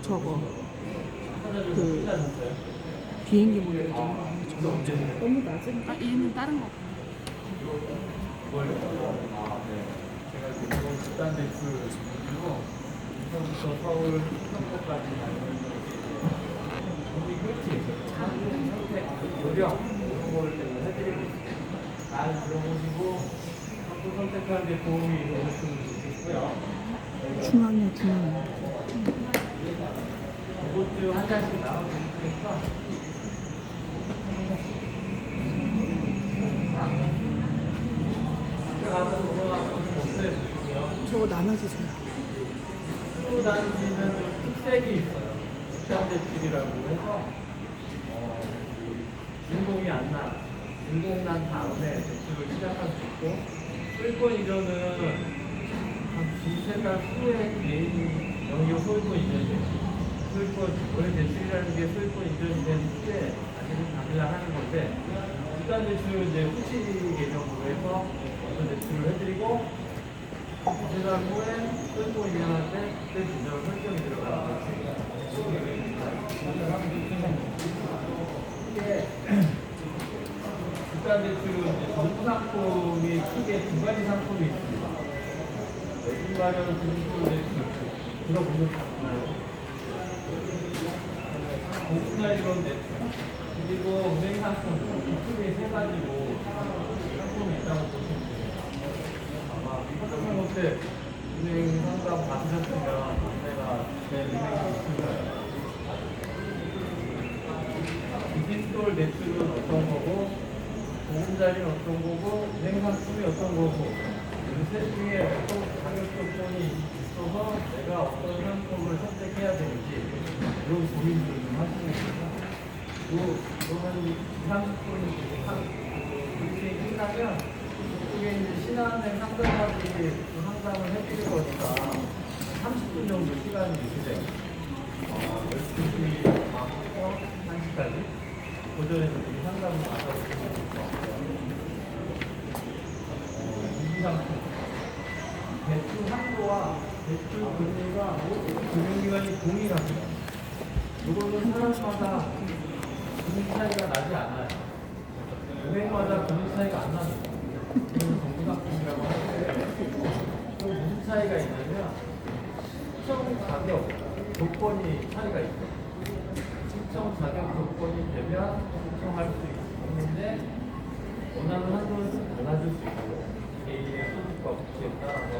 저거 그 비행기 모델 있잖아. 저거 너무 낮은. 아 얘는 다른 거. 제가 지금 집단 대출 중으로 부산부터 서울 평택까지 가는 우리 그렇지 요령 이런 거를 제가 해드리고 있습니다. 잘 들어보시고 한번 선택하는 데 도움이 되셨으면 좋겠고요. 중앙이야 중앙. 이것도 한 잔씩 나눠드리니까 가서 돌아가서 없애주시고요. 저거 나눠주세요. 또 다니시는 특색이 있어요. 집단대출이라고 해서 진공이 안 나. 진공 난 다음에 대출을 시작할 수 있고 소유권 이전은 한 두세 달 후에 개인이 영역 소유권 이전이 돼요. 소유권, 원래 대출이라는 게 소유권 이전이 된 후에 사실은 당일날 하는 건데 집단대출은 이제 후치 개념으로 해서 어떤 대출을 해드리고 두세 달 후에 소유권 이전할 때 그때 기존 설정이 들어가는 거지. 이게 집단대출은 이제 정부 상품이 크게 두 가지 상품이 있습니다. 외국 마련 금융권 대출 들어보셨나요? 공시자이론 대출 그리고 은행 상품 크게 세 가지로 상품이 있다고 보시면 돼요. 아마 하다못해 은행 상담 받으셨으면 내가 내 은행에 있을까요? 디지털 대출은 어떤 거고 보금자리는 어떤 거고 은행 상품이 어떤 거고 이 세 중에 어떤 가격 조건이 있어서 내가 어떤 상품을 선택해야 되는지 이런 고민들을 좀 하시는 거예요. 그러면 이 상품이 이렇게 끝나면 이쪽에 이제 신한은행 상담사들이 그 상담을 해드릴 거니까 30분 정도 시간이 있으세요. 12시 반부터 1시까지 오전에서 이 상담을 받아보시면 될 것 같아요. 이 상품 대출 한도와 대출 금리가 모든 금융기관이 동일합니다. 이거는 사람마다 금리 차이가 나지 않아요. 은행마다 금리 차이가 안 납니다. 이거는 정부상품이라고 하는데 그 무슨 차이가 있냐면 시청 가격 조건이 차이가 있어요. 시청 자격 조건이 되면 신청할 수 있는데 원하는 한도는 달라질 수 있고 개인의 소득과 부채에 따라서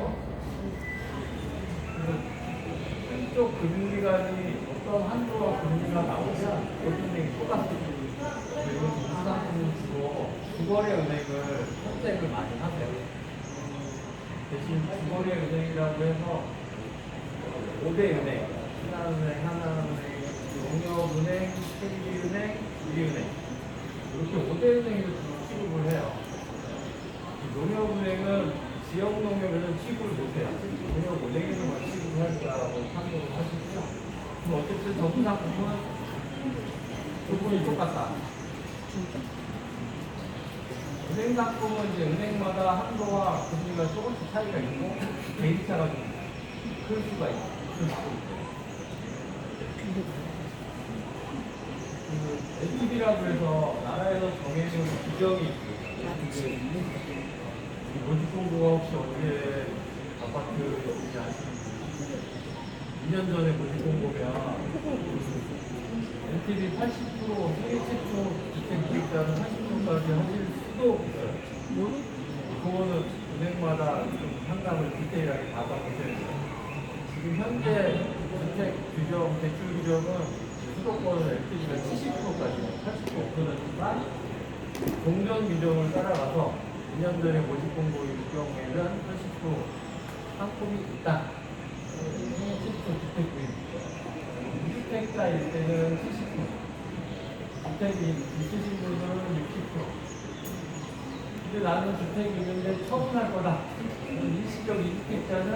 한쪽 금융기관이 어떤 한도와 금리가 나오면 은행이 똑같습니다. 그리고 정부상품은 주로 주거래 은행을 선택을 많이 하세요. 대신 주거래 은행이라고 해서 5대 은행, 신한은행, 하나은행, 농협은행, KB은행, 우리은행 이렇게 5대 은행에서 주로 취급을 해요. 농협은행은 지역 농협에서는 취급을 못해요. 농협은행에서만 취급을 한다고 판단을 하시고요. 그럼 어쨌든 정부상품은 조건이 똑같다. 은행 상품은 이제 은행마다 한도와 금리가 조금씩 차이가 있고 개인차가 좀 클 수가 있고 LTV라고 해서 나라에서 정해진 규정이 있습니다. 모집공고가 혹시 언제 아파트 여기지 아시는지 2년 전에 모집공고면 LTV 80% 세계 최초 주택기획자는 80%까지 하실 수도 있어요. 그거는 은행마다 좀 상담을 디테일하게 받아보셔야 돼요. 지금 현재 주택 규정, 대출 규정은 수도권은 LTV가 70%까지, 80%는 만 공정 규정을 따라가서 2년 전에 모집공고일 경우에는 80% 상품이 있다. 70% 주택구입. 무주택자일 때는 70%. 주택이 있으신 분들은 60%. 근데 나는 주택이 있는데 처분 할 거다. 일시적 이주택자는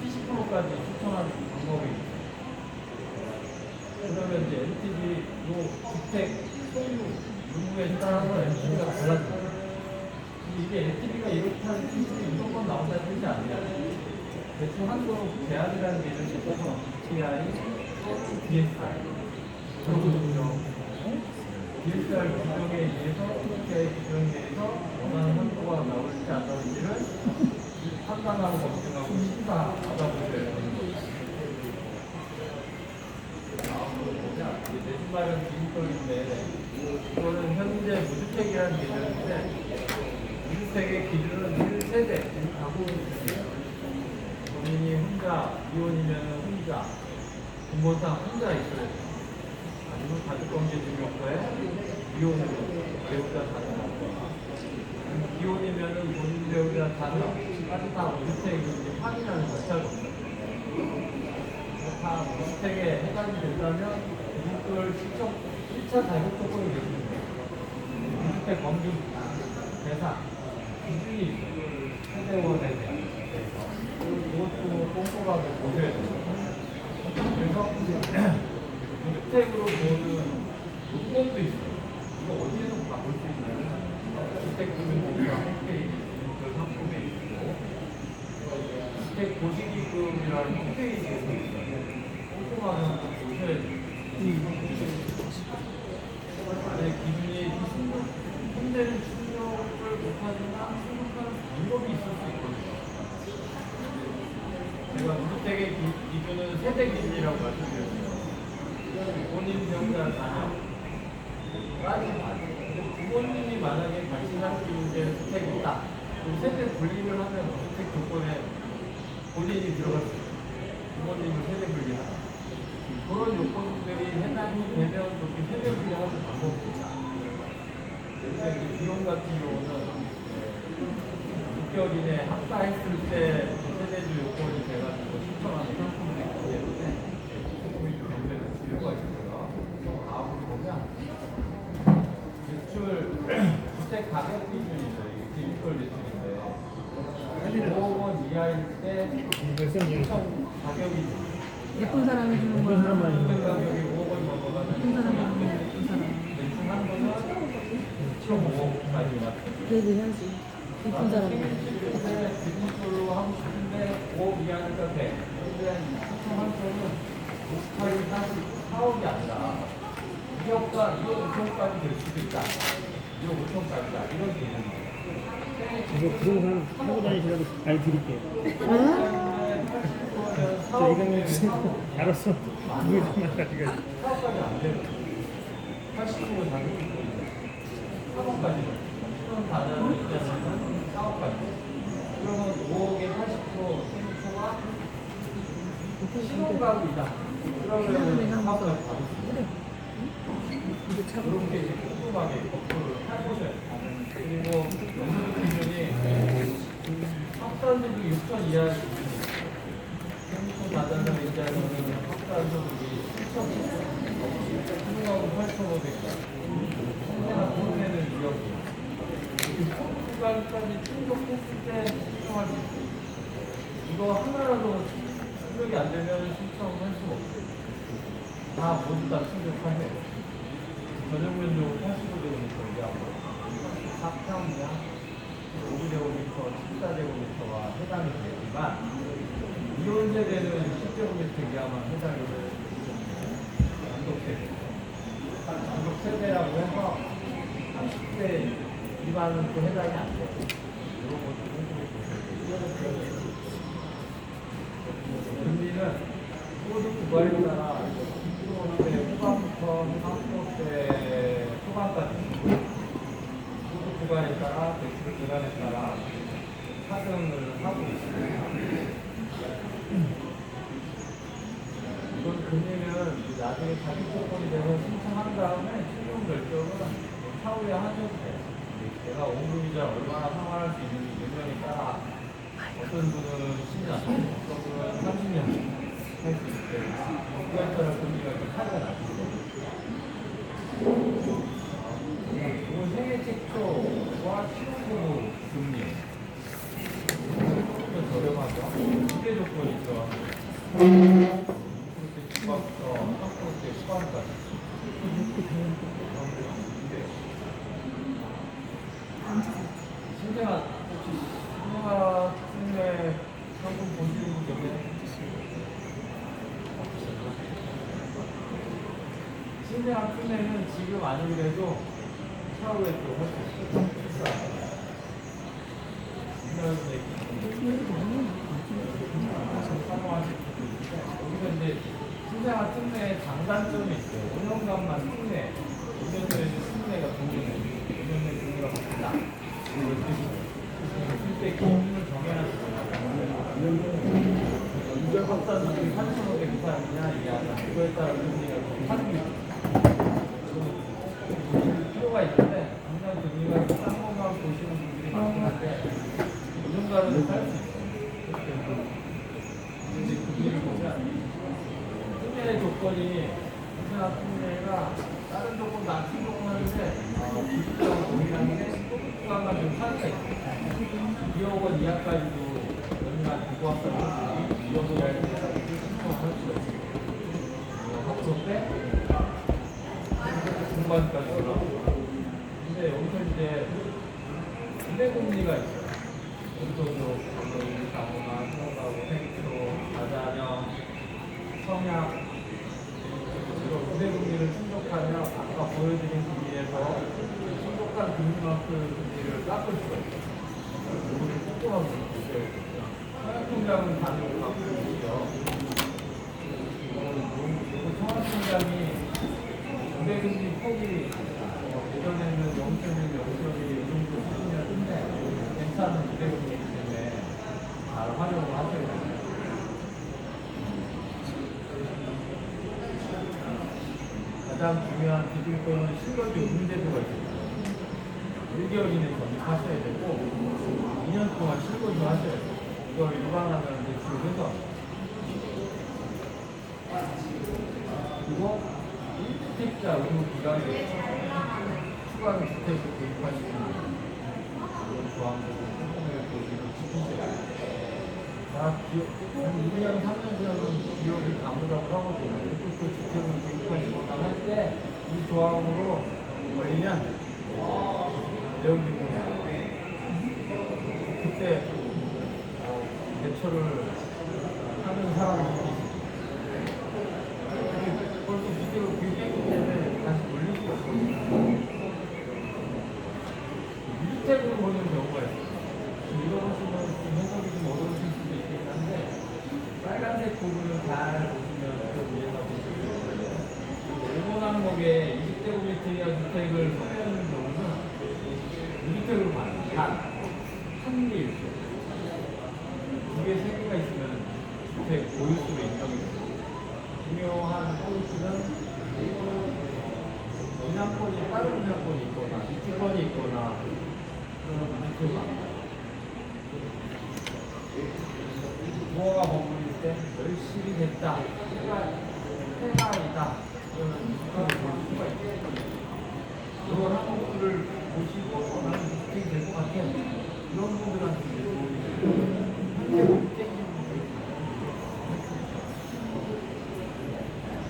70%까지 추천하는 방법이 있어요. 그러면 이제 LTV, 주택 소유 의무에 따라서 LTV가 달라집니다. 이게 LTV가 이렇다는 기준이 무조건 나온다는 뜻이 아니라 대충 한도로 제한이라는 게 있어서 GI, DSR. DSR 규정에 의해서 국제 규정에 의해서 원하는 한도가 나올지 안 나올지를 판단하고 검증하고 심사하다 보셔야 되는 거죠. 내 말은 기준권인데 이거는 현재 무주택이라는 기준인데 무주택의 기준은 1세대, 1가구 주택이에요. 본인이 혼자, 이혼이면 혼자, 부모상 혼자 있어야 돼요. 아니면 가족관계 증명서에 이혼으로 배우자 자녀가 이혼이면은 본인 배우자 자녀까지 다 무주택인지 확인하는 절차가 없어요. 다 무주택에 해당이 된다면 그걸 1차 자격 조건이 되겠습니다. 무주택 검증 대상 기준이 있어요. 세대원에 대한 그것도 꼼꼼하게 보셔야 돼요. 그래서 주택으로 보는 요건도 있어요. 이거 어디에서 다 볼 수 있냐면 주택금융공사 홈페이지 그 상품에 있고 주택 고시기금이라는 홈페이지에서 있어요. 꼼꼼하게 보셔야 돼요. 만약에 기준이 현재는 출력을 못하지만 생각하는 방법이 있을 수 있거든요. 제가 무주택의 기준은 세대 기준이라고 말씀드렸어요. 본인 배우자 자녀까지 봐요. 부모님이 만약에 발생할 수 있는 주택이 있다. 그럼 세대 분립을 하면 주택 조건에 본인이 들어갈 수 있어요. 부모님을 세대 분리하다. 그런 요건들이 해당이 되면 그렇게 세대 분리하는 방법이 있다. 그런데 비용 같은 경우는 6개월 이내에 합사했을 때 세대주 요건이 돼가지고 신청하는 상품이 있기 때문에 조금이 좀 연대될 필요가 있고요. 다음으로 보면 대출 주택 가격 기준이죠. 이게 디지털 대출인데 5억 원 이하일 때 신청 가격이 예쁜 사람이 주는 거야. 주택 가격이 5억 원 넘어가면 예쁜 사람. 대충 한 거는 7.5억까지 맞죠. 그래도 해야지. 예쁜 사람. 디지털로 하고 싶은데 5억 이하니까 돼. 근데 신청한 거는 58이 사실 4억이 아니라 2억과 2억 5천까지 될 수도 있다. 2억 5천까지다. 이런 개념이에요. 이거 부동산 하고 다니시라고 많이 드릴게요. 저 저 이강민 씨 알았어. 누구 좀 만나니까. 4억까지 안 되는 80% 자격이 있거든요. 4억까지. 신혼 다자는 입장에서는 4억까지. 그러면 5억에 80% 생초가 신혼가구이다. 그러면 4억까지 받을 수 있어요. 그렇게 이제 꼼꼼하게 검토를 해보셔야 돼요. 그리고 연수 기준이 합산소득이 6천 이하 기준이 생초 다자는 입장에서는 합산소득이 7천 신혼가구 8,500원 현재나 본세는 2억이에요. 구간까지 충족했을 때 신청할 수 있어요. 이거 하나라도 충족이 안 되면 신청할 수가 없어요. 다 모두 다 충족하세요. 전용면적으로 85제곱미터 이하고 4평 이하 5제곱미터, 14제곱미터가 해당이 되지만 이혼 세대는 10제곱미터 이하만 해당이 돼요. 단독세대. 단독세대라고 해서 30대 미만은 또 해당이 안 돼요. 이런 것도 공부해 보셔야 돼요. 금리는 소득 구간에 따라 20%대 후반부터 30%대 초반까지 소득 구간에 따라 대출 기간에 따라 차등을 하고 있습니다. 이건 금리는 나중에 자기 조건이 돼서 신청한 다음에 최종 결정은 차후에 하셔도 돼요. 내가 원금이자 얼마나 상환할 수 있는지 능력에 따라 어떤 분은 10년, 어떤 분은 30년 할 수 있기 때문에 그에 따라 금리가 좀 차이가 나죠. 이건 생애 최초와 신혼부부 금리 좀 저렴하죠. 기대 조건이 들어가는 그렇게 중학부터 3%대 후반까지 신생아 혹시 신생아 생애 상품 보시는 분 계세요? 신대학 끝내면 지금 아니더라도 차후에 또 할 수 있어요. 여기서 이제 신생아 특례 장단점이 있어요. 5년간만 특례, 5년 전에 특례가 동일해. 5년 내 동의가 바뀐다. 그때 기준을 정해놨어요. 박사들이 3,500 이상이냐, 이하냐, 그거에 따라 금리가 좀 하는 필요가 있는데, 항상 금리가 싼 것만 보시는 분들이 많긴 한데, 요즘가로는 살 수 있어요. 근데 금리를 보면, 특례의 조건이, 신생아 특례가 다른 조건 낮춘 조건 하는데, 기술적으로 동일한 게, 소득 구간만 좀 차이가 있어요. 2억 원 이하까지도 연간 부부학생들이 2억 원 이하까지 신청할 수가 있어요. 학교 때 중반까지 올라오고. 근데 여기서 이제 기대금리가 있어요. 온도도, 건강이, 가구나, 성가구, 생초, 다자녀, 성약, 이런 기대금리를 충족하면 아까 보여드린 금리에서 충족한 금리만큼 금리를 깎을 수가 있어요. 이거를 꼼꼼하게 보셔야 돼요. 청와통장은 단위로 깎고 있고요. 청와통장이 금리 폭이 예전에는 0.1, 0.2 이 정도 수준이었는데 괜찮은 금리이기 때문에 잘 활용을 하셔야 됩니다. 가장 중요한 기준권은 실거주 의무제도가 있습니다. 1개월 이내 전입하셔야 되고 2년 동안 실거주 하셔야 돼요. 이걸 위반하면 대출해서 그리고 1주택자 의무기간에 추가로 주택을 구입하시는 이런 조항들을 꼼꼼하게 지키셔야 돼요. 한 2년, 3년 전은 기업이 가물가물 하거든요. 또 주택을 구입하시거나 할 때 이 조항으로 걸리면 내용들이 그때 대처를 하는 사람이 있습니다. 벌써 주택을 구입했기 때문에 다시 돌릴 수가 없거든요. 무주택으로 보는 경우가 있어요. 읽어보시면 좀 해석이 좀 어려우실 수도 있긴 한데 빨간색 부분을 잘 보시면 그 위에서 보시면 5번 항목에 20제곱미터 이하 주택을 소유하는 경우는 무주택으로 봐요. 한 개 있어요. 두 개, 세 개가 있으면 주택 보유수로 인정이 됩니다. 중요한 포인트는 분양권이 다른 분양권이 있거나 입주권이 있거나 그런 무주택을 합니다. 부모가 머무를 때 열심히 됐다, 해가이다 그러면 무주택을 볼 수가 있어요. 이런 항목들을 보시고 나는 무주택이 될 것 같아 이런 분들한테 도움이 돼요.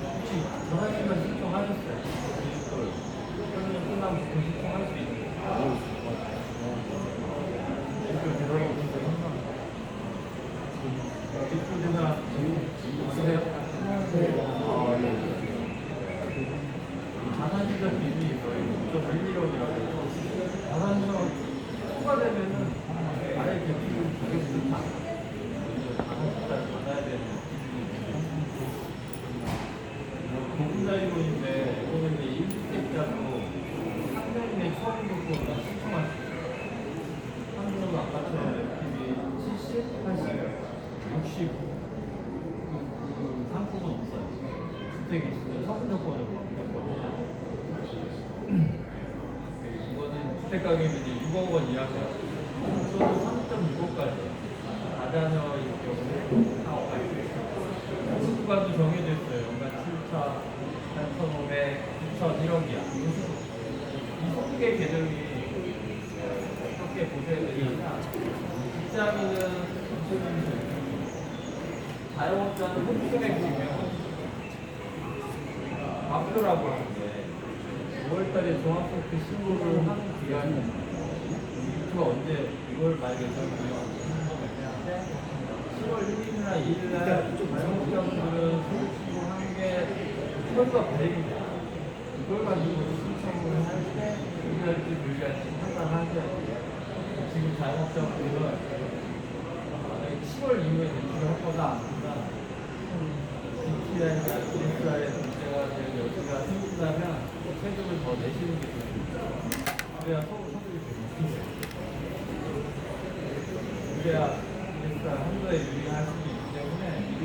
혹시 전화시간 신청하셨어요? 그러면 끝나면 그 신청할 수 있는 이걸 대단하고 진짜 감사합니다. 뒷부대나 있으세요? 자산시설 비밀이 있어요. 저 밀리론이라고 해서 자산시설 초과되면은 아예 대출을 가격이 좋다. 자산시설을 받아야 되는 보금자리론인데 이거는 이제 1주택자도 3년 이내 처음 조건을 신청할 수 있어요. 한국은 아파트 LTV 70, 80, 60 그 상품은 없어요. 주택이 있으면 서분 조건으로 바뀌었거든요. 이거는 주택 가격이 이제 6억 원 이하세요. 저도 3.6억까지 다자녀일 경우에 4억까지. 수구간도 정해져 있어요. 연간 7차, 8,500, 9,000, 1억이야. 이 소득의 계정이 어떻게 보셔야 되냐면 직장인은 자영업자는 홈스택 보면 발표라고 하는데 5월달에 종합소득 신고를 하는 기간이 이거 언제 이걸 만약에 저희가 10월 1일이나 2일날 자영업자분들은 소득 신고하는 게 8월 100일입니다. 그걸 가지고 신청을 할 때 유리할지 불리할지 판단하셔야 돼요. 지금 자영업자분들은 만약에 7월 이후에 대출을 할 거다 안 한다. DTI나 DSR에 문제가 될 여지가 생긴다면 세금을 더 내시는 게 좋습니다. 그래야 소득이 되겠습니다. 그래야 DSR 한도에 유리할 수도 있기 때문에 미리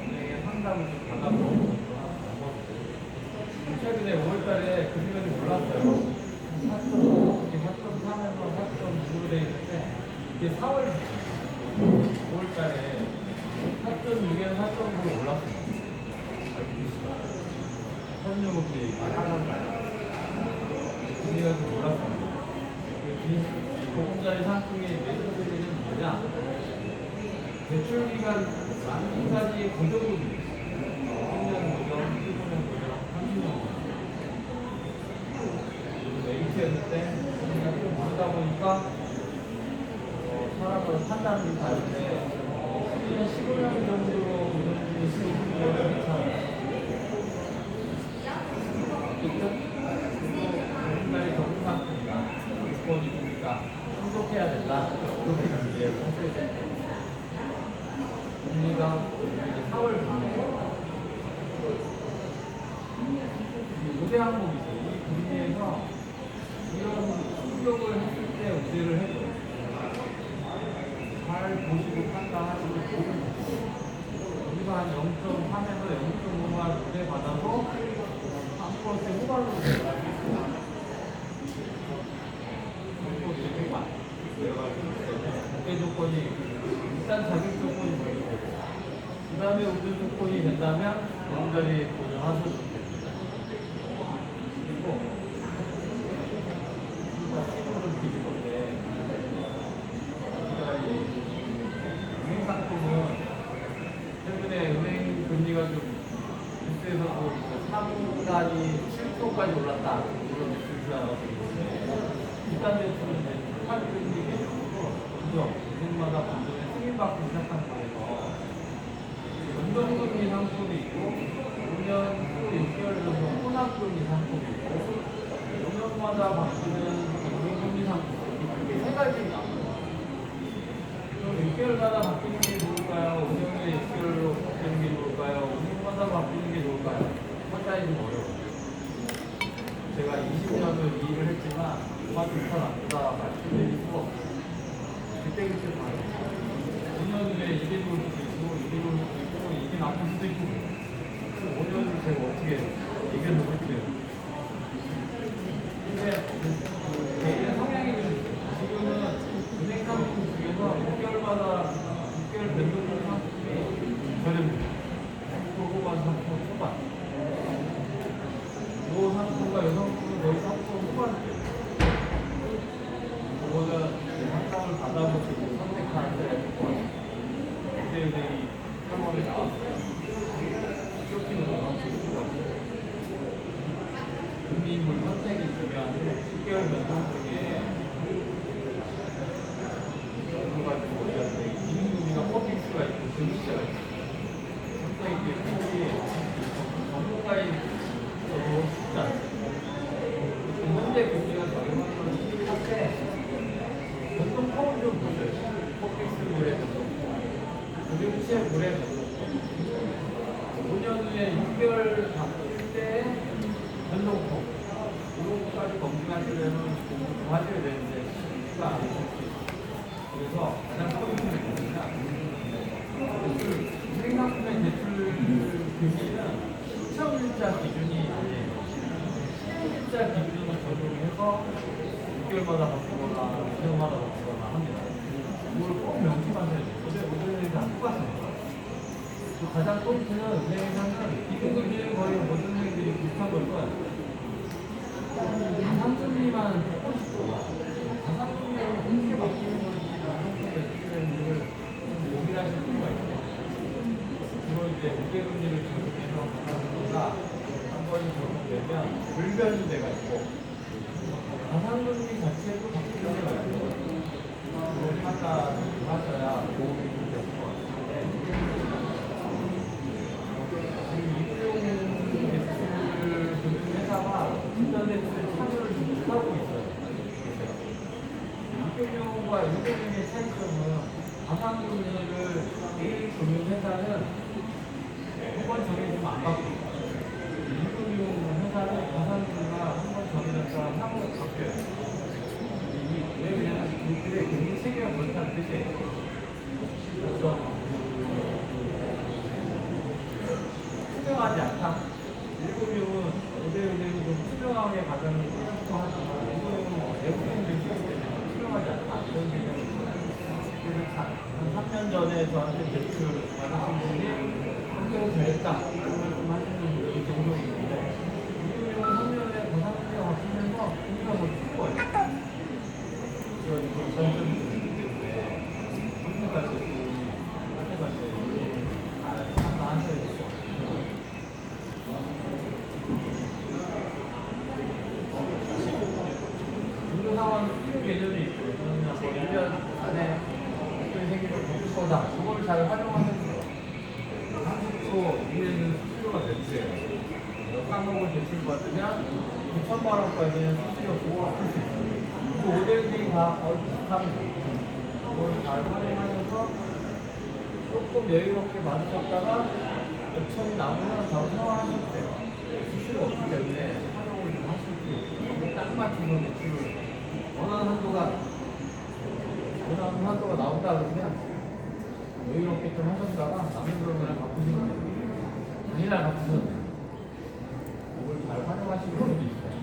은행에 상담을 좀 받아보고 최근에 5월달에 그 시간이 올랐어요. 4.5, 4.3에서 4.6으로 되어 있는데 이게 4월 5월달에 4.6에서 4.9로 올랐어요. 선유금리 금리가 좀 올랐습니다. 보금자리 상품이 매수되는 뭐냐? 대출 기간 만기까지 고정금리 10년 고정, 15년 고정, 30년 고정. H였을 때 우리가 좀 모르다 보니까 사람을 판단이 다른데 10년, 15년 정도로 고정금리 쓰는 게 괜찮아요. 보금자리 적응상품이다. 조건이니까 충족해야 된다. 이렇게 이제 하셔야 돼요. 금리가 4월 금리 우대 항목이죠. 이 금리에서 이런 충격을 했을 때 우대를 해줘요. 잘 보시고 판단하시고 우리가 한 0.3에서 0.5만 우대 받아서 3% 후반으로 내려갈 수 있습니다. 우대 조건이 일단 자격 조건이 보이고 그 다음에 우대 조건이 된다면 보금자리 도전하셔도 됩니다. 그리고 우리가 좀 드릴 건데 은행 상품은 최근에 은행 금리가 좀 뉴스에서도 3단이 7%까지 올랐다 이런 뉴스가 나와서 있는데 비싼 대출은 이제 8금리 개념으로 먼저 은행마다 먼저 승인받고 시작한 거에서 연동금리 상품이 있고 5년 후 6개월 정도 혼합금리 상품이 있고 5년마다 바뀌는 연동금리 상품 이렇게 세 가지가 나와요. 그럼 6개월마다 바뀌는 게 좋을까요? 5년 후에 6개월로 바뀌는 게 좋을까요? 5년마다 바뀌는 게 좋을까요? 판단이 좀 어려워요. 제가 20년을 일을 했지만 뭐가 좋다 나쁘다 말씀드릴 수가 없어요. 그때 다르죠. 5년 후에 이게 좋을 수도 있고 이게 좋을 수도 있고 이게 나쁠 수도 있고 5년을 제가 어떻게 이겨낼 수 있어요. 근데 개인의 성향이 좀 있어요. 지금은 은행 상품 중에서 6개월마다 6개월 변동금 상품이 저렴해요. 3% 후반, 3% 초반. 이 상품과 이 상품은 거의 3% 후반대예요. 그거는 상담을 받아보시고 선택하셔야 될 것 같아요. 그때 상황이 나왔어요. 쇼핑을 나왔을 수가 있어요. 금리물 선택이 중요한데 10개월 변동 중에 여러 가지 모델인데 기준금리가 퍼픽스가 있고 금리가 있어요. 선택이 되게 전문가인 저도 쉽지 않습니다. 현재 금리가 저렴한 건 한데 변동 펌을 좀 보세요. 퍼픽스 물의 변동 펌. 금융시의 물의 변동 펌. 5년 후에 6개월 바뀔 때 변동 펌. 이런 것까지 검증하시려면 공부 하셔야 되는데 쉽지가 않으실 수 있어요. 그래서 가장 포인트는 뭐냐? 생각보다 대출 금리는 시청일자 기준이 아니에요. 시청일자 기준을 적용해서 6개월마다 바꾸거나 2년마다 바꾸거나 합니다. 이걸 꼭 명심하셔야 돼요. 모델이 다 똑같습니다. 가장 포인트는 은행의 상승. 기준금리는 거의 모든 은행들이 비슷한 걸 거예요. 가상금리만 조금씩 올라. 가상금리는 어떻게 바뀌는 건지 상품 대출금리를 고민하실 필요가 있고 그걸 이제 무대금리를 적용해서 가상금리가 한 번이 적용되면 불변제가 있고 가상금리 자체도 바뀌는 데가 있고 그걸 판단하셔야 도움이 될 것 같은데 지금 이용 대출을 가상금융을 1금융회사는 한 번 정해주면 안 바뀌고 2금융회사는 가상금융과 한 번 정해졌다가 상으로 바뀌어요. 왜 그러냐면 그들의 금융 체계가 그렇다는 뜻이에요. 그래서 투명하지 않다. 1금융은 5대5대는 좀 투명하게 가자는 것부터 하지만 2금융은 내부적인 시스템이 때문에 투명하지 않다. 이런 개념이 있어요. 그래서 한 3년 전에 저한테 대출 받으신 분이 환경이 잘했다. 이런 말씀 하시는 분이 종종 있는데 2금융은 3년에 가상금융 합치면서 금융가 더 큰 거예요. 그런 장점이 있기 때문에 선택할 때 하셔야 돼요. 중도상환 필요 개념이 있고 저는 뭐 1년 안에 어떤 생기를 겪을 거다. 그걸 잘 활용하면 돼요. 30초 이내는 수수료가 몇 주예요. 3억을 대출받으면 9천만 원까지는 수수료 5억 쓸 수 있어요. 그 5대1이 다 거의 비슷합니다. 그걸 잘 활용하면서 조금 여유롭게 받으셨다가 5천이 남으면 바로 상환하셔도 돼요. 수수료가 없기 때문에 활용을 좀 하실 수 있고 딱 맞춰서 대출을 원하는 한도가 나온다 그러면 여유롭게 좀 하셨다가 남는 걸 그냥 갚으시면 돼요. 당일날 갚으셔도 돼요. 그걸 잘 활용하시는 분도 있어요.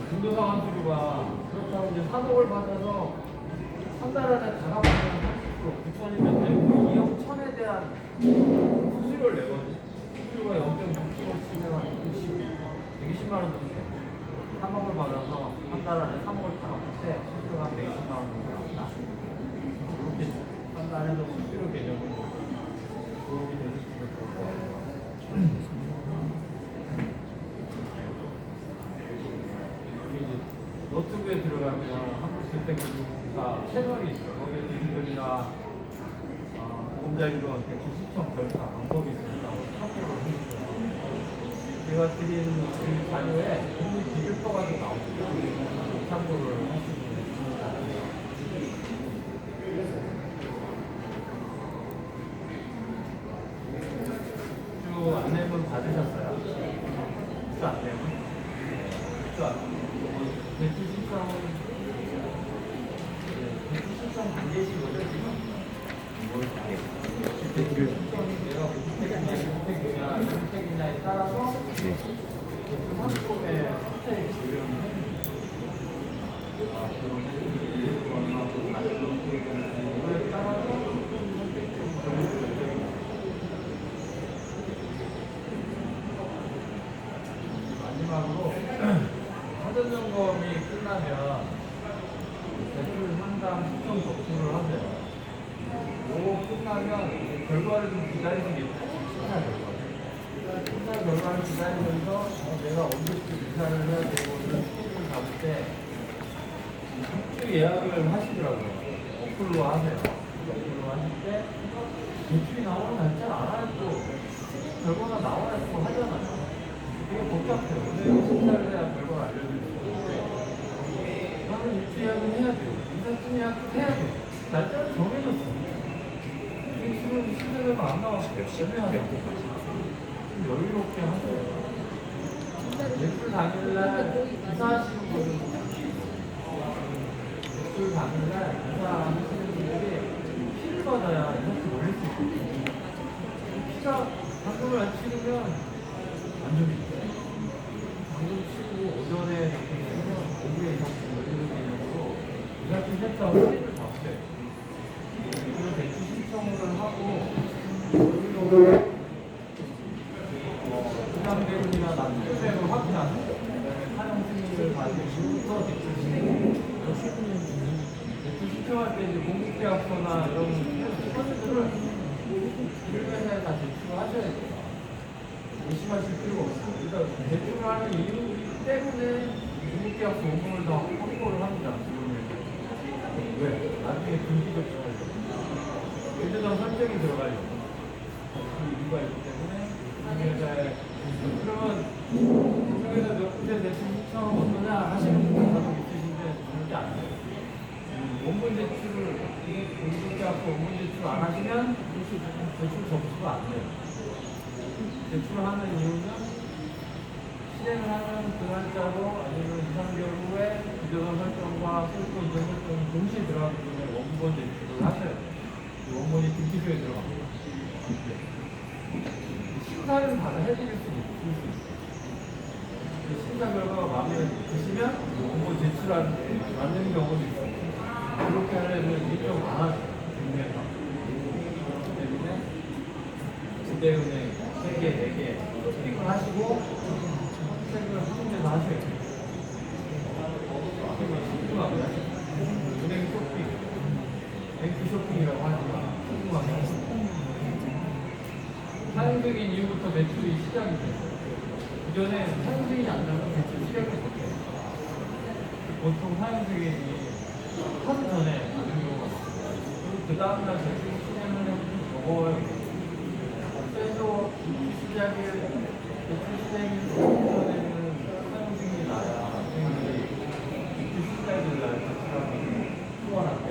중도상환 수수료가 그렇다고 이제 3억을 받아서 한 달 안에 다 갚으면 30% 9천이면 되고 2억 1천에 대한 수수료를 내거든요. 수수료가 0.6%면 120만 원 정도 돼요. 3억을 받아서 한 달 안에 3억을 다 갚을 때 수수료가 120만 원 정도 나온다. 이렇게 한 달에도 수수료 개념으로 도움이 되시면 좋을 것 같아요. 노트북에 들어가면 한국주택금융사 채널이 있어요. 거기에 디지털이나 보험자유로 대출 신청 절차 방법이 있습니다. 참고를 해주세요. 제가 드린 그 자료에 금리 비교표가 좀 나옵니다. 참고를 하시면 됩니다. 주 안내문 받으셨어요? 주 안내문? 주 안내문. 대출 신청 단계식으로 대출 신청이 내가 무주택이냐 주택이냐에 따라서 대출 환급금의 선택 조정이 해줍니다. 이거에 따라서 선택금 조정이 마지막으로 사전점검이 끝나면 대출 상담 신청 접수를 하세요. 요거 끝나면 결과를 좀 기다리는 게 심사 결과. 심사 결과를 기다리면서 내가 언제쯤 이사를 해야 되고 이런 스케줄을 잡을 때 입주 예약을 하시더라고요. 어플로 하세요. 어플로 하실 때 대출이 나오는 날짜를 알아야 또 결과가 나와야 또 하잖아요. 되게 복잡해요. 근데 심사를 해야 결과를 알려드리고 나는 입주 예약은 해야 돼요. 이사쯤 예약도 해야 돼요. 날짜를 정해줬어. 지금 시대가 안 나와서 애매하죠. 좀 여유롭게 하세요. 대출 당일날 이사하시는 분들 대출 당일날 이사하시는 분들이 피를 받아야 이렇게 올릴 수 있거든요. 피가 방금을 안 치르면 안 좋죠. 방금 치고 오전에 이렇게 치면 오후에 이상 열리는 개념으로 이사팀 했다고 피를 잡게. 그래서 대출 신청을 하고 부담대금이나 납부대로 확인하는 사용 승인을 받은 이후부터 대출 진행. 대출 신청할 때 이제 공급계약서나 이런 서류들을 일회사에 다 제출을 하셔야 돼요. 의심하실 필요가 없어요. 그러니까 대출을 하는 이유 때문에 공급계약서 원금을 다 확보를 합니다. 왜? 나중에 분기 접수하려고. 일정 설정이 들어가요. 그 이유가 있기 때문에 금융회사에 그러면 금융회사 몇 군데 대출 신청 어떠냐 하시는 분들 가족 있으신데 절대 안 돼요. 원본 대출을 접수 안 하시면 대출 접수가 안 돼요. 대출하는 이유는 실행을 하는 그 날짜로 아니면 2, 3개월 후에 비자금 설정과 소유권 이전 설정이 동시에 들어가기 때문에 원본 대출을 하셔야 돼요. 원본이 등기소에 들어갑니다. 심사를 받아 해드릴 수 있어요. 심사 결과가 마음에 드시면 원본 제출하는 데 맞는 경우도 있어요. 그렇게 하려면 일이 좀 많아져요. 국내에서. 그렇기 때문에 지대은행 3개, 4개 클릭을 하시고 선택을 한 군데서 하셔야 돼요. 신중합니다. 은행 쇼핑, 뱅크 쇼핑이라고 하지만 신중합니다. 사용적인 이후부터 매출이 시작이 돼요. 그전에 사용승인이 안 나면 대출 시작을 못해요. 보통 사용승인이 하루 전에 받는 경우가 있어요. 그리고 그 다음날 대출 실행을 해서 적어야 돼요. 최소 대출 시행이 전에는 사용승인이 나야 학생들이 대출 시작일 날 대출하면 수월한데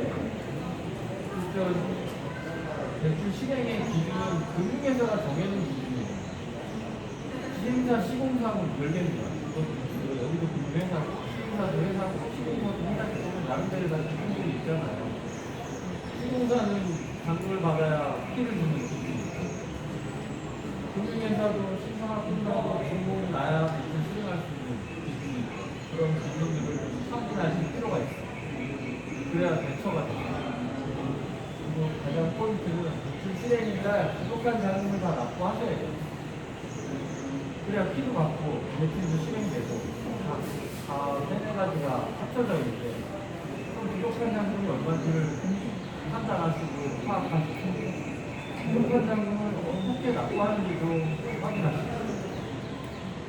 대출 실행의 기준은 금융회사가 정해놓은 기준이에요. 시행사 시공사하고는 별개입니다. 여기도 금융회사, 시공사도 회사고 시공사도 회사기 때문에 나름대로 다 기준들이 있잖아요. 시공사는 잔고를 받아야 피를 주는 기준이고 금융회사도 신청을 끝나고 준공이 나야 대출 실행할 수 있는 기준이 그런 기준들을 확인하실 필요가 있어요. 그래야 대처가 됩니다. 그리고 가장 포인트는 대출 실행일날 부족한 자금을 다 납부하셔야 돼요. 그래야 피도 받고 대출도 실행되고 다 세네 가지가 합쳐져 있는데 그럼 부족한 자금이 얼마인지를 판단하시고 파악하시고 부족한 자금을 어떻게 납부하는지도 확인하시고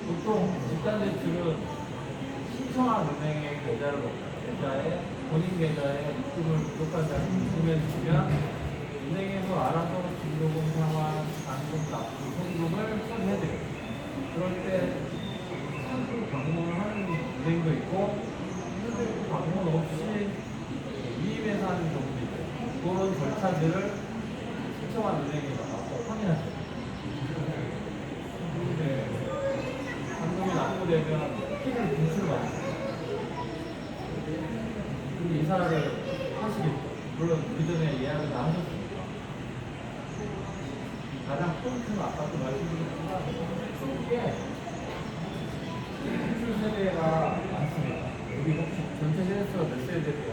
보통 집단대출은 신청한 은행의 계좌에 본인 계좌에 입금을 부족한 자금을 입금해주시면 은행에서 알아서 중도금 상환, 잔금 납부, 송금을 처리해드려요. 그럴 때 상품 방문을 하는 은행도 있고 방문 없이 위임해서 하는 경우도 있고 그런 절차들을 신청한 은행에 나가서 확인하세요. 잔금이 납부되면 피를 분출받습니다. 그리고 이사를 하시겠죠. 물론 그 전에 예약을 다 하셨습니다. 가장 포인트는 아까도 말씀드렸지만 초기에 대출 세대가 많습니다. 여기 혹시 전체 세대수가 몇 세대세요?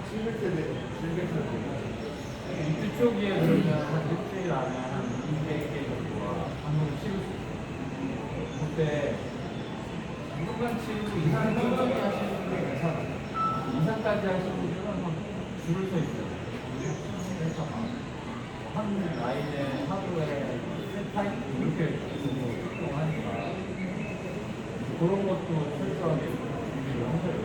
700세대. 입주 초기에 그러면 한 일주일 안에 한 200개 정도가 방문을 치울 수 있어요. 그때 누군가 치고 이사를 천천히 하시는 분이 괜찮아요. 이사까지 하시는 분들은 줄을 서 있어요. 그래서 한 라인에 하루에 세 타입 이렇게 활동하니까 그런 것도 철저하게 준비를 하셔요.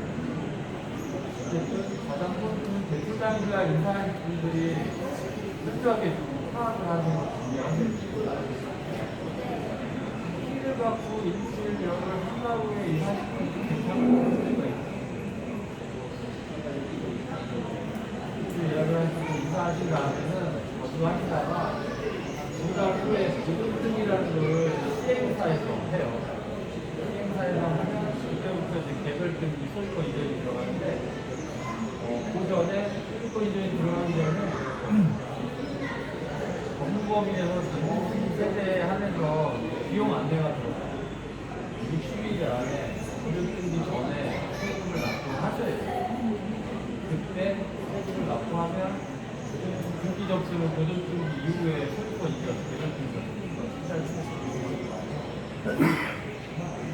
가장 포인트는 대출 당일날 인사하는 분들이 철저하게 파악을 하셔서 준비하셔요. 키를 받고 일주일 열흘 한달 후에 이사하시는 분이 괜찮은 수가 있어요. 예약을 하시고 이사하신 다음에는 거주하시다가 두 달 후에 보증등이라는 걸 시행사에서 해요. 시행사에서 하면 그때부터 이제 개별등기 소유권 이전이 들어가는데 그 전에 소유권 이전이 들어가기 전에 법무법인에서 전국 세대에 한해서 비용 안내가 들어가요. 60일 안에 보증등기 전에 세금을 납부하셔야 돼요. 그때 세금을 납부하면 등기 접수는 보존등기 이후에 소유권 이전, 개별등기가 시작이 됩니다.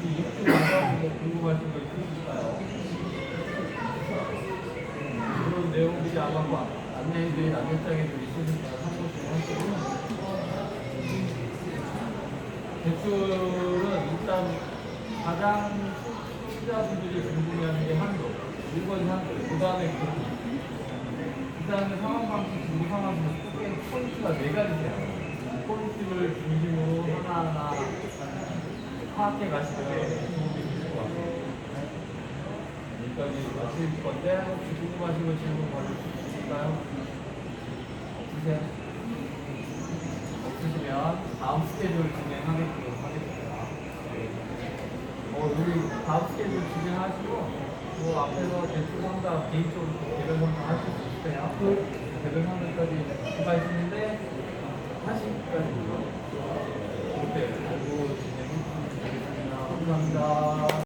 이 입주 과정에 궁금하신 거 있으실까요? 그런 내용들이 아마 안내해드린 안내장에도 있으니까 참고좀 하시고 대출은 일단 가장 시청자분들이 궁금해하는 게 한도, 1번 한도, 그 다음에 그 다음에 상환방식, 중고 상환방 크게 포인트가 4가지예요. 포인트를 중심으로 하나하나 파악해 가시면 도움이 되실 것 같아요. 여기까지 마칠 건데 혹시 궁금하신 거 질문 받을 수 있을까요? 없으세요? 없으시면 다음 스케줄 진행하겠습니다. 여기 다음 스케줄 진행하시고 앞에서 대출 상담 개인적으로 개별 상담 하실 수 있어요. 개별 상담까지 들어가시는데 하시기까지 그때 알고 진행해 주시면 되겠습니다. 감사합니다.